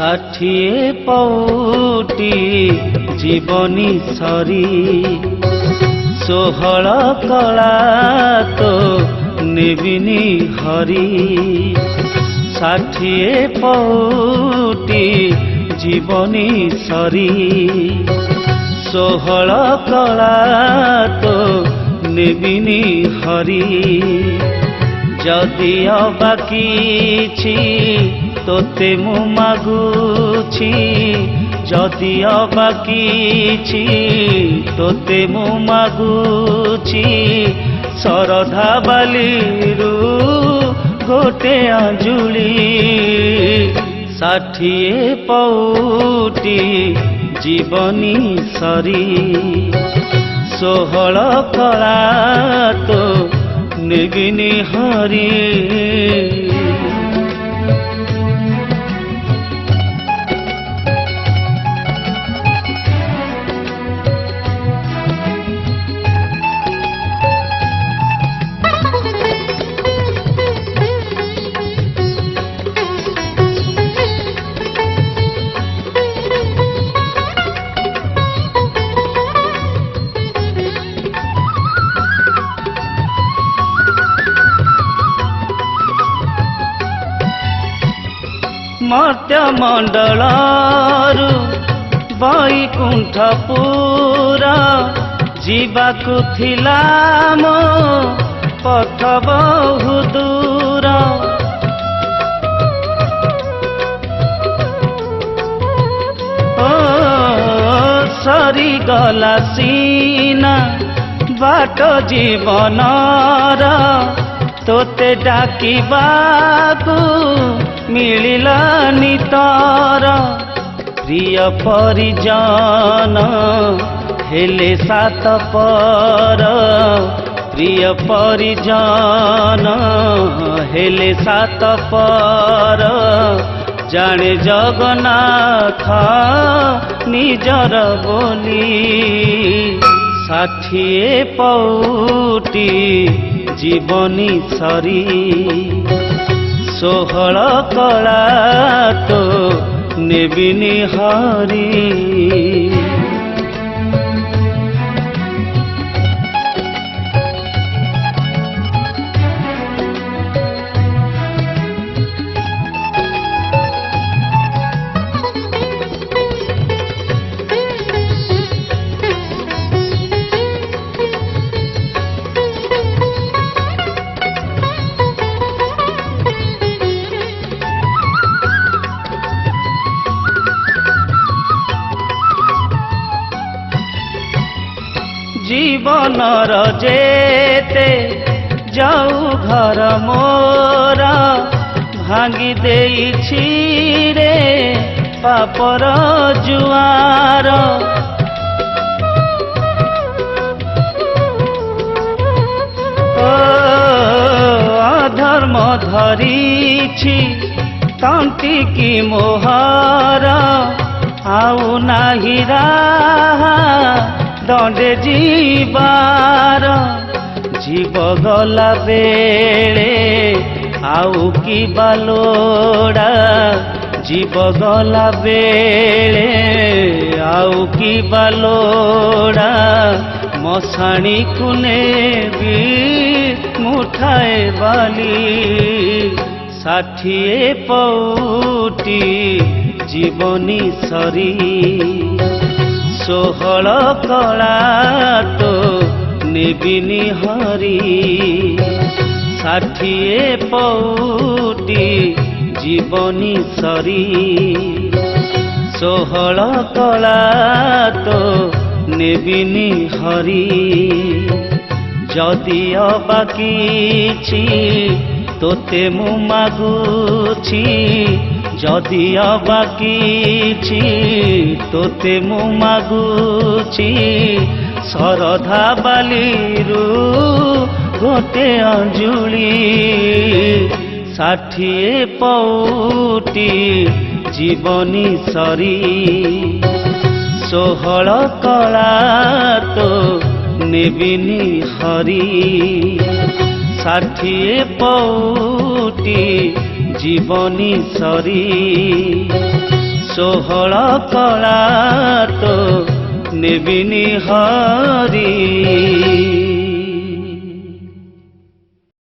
ষাঠিয়ে পৌটি জীবনী সরি 16 কলা তো নেবিনি হরি। ষাঠিয়ে পৌটি জীবনী সরি 16 কলা তো নেবিনি হরি। যদি অবা কিছি তোতে মু মাগুছি, যদি অবা কিছি তোতে মু মাগুছি, শরধা বালিরু গোটে আঞ্জুলি। ষাঠিয়ে পৌটি জীবনী সরি 16 কলা তো নেবিনি হরি। मर्त्य मंडलरु बैकुंठपुर जीवाकु थिला मो पथ बहु दूर। ओ सरी गला सीना बाट जीवनर, तोते डाकिबाकु मिलिलानि तर। प्रिय परिजन हेले सात पर, प्रिय परिजन हेले सात पर। जाने जगन्नाथ निजर बोली, षाठिए पौटी जीवनी सरी 16 कला तो नेबिनी हरी। जीवन जेते जाऊ घर मोरा, भांगी देइछि रे पापर जुआर। अधर्म धरिछि तंटी की मोहर, आउ नाही राहा दंडे जीवार। जीव गला बेले आउ की बालोड़ा, जीव गला बेले आउ की बालोड़ा। मशाणी कुने भी मुठाए बाली, षाठिए पौटी जीवनी सरी 16 कला तो नेबिनी हरी। षाठिए पौटी जीवनी सरी 16 कला तो नेबिनी हरी। जदि अबा किछि तोते मु मागुछि, जदि अबा किछि तोते मु मागुछि, शरधा बालिरु गोटे अंजुली। षाठिए पौटी जीवनी सरी 16 कला तो नेबिनी हरी। ষাঠিয়ে পৌটি জীবনী সরি ଷୋହଳ କଳା ତୋ ନେବିନି ହରି।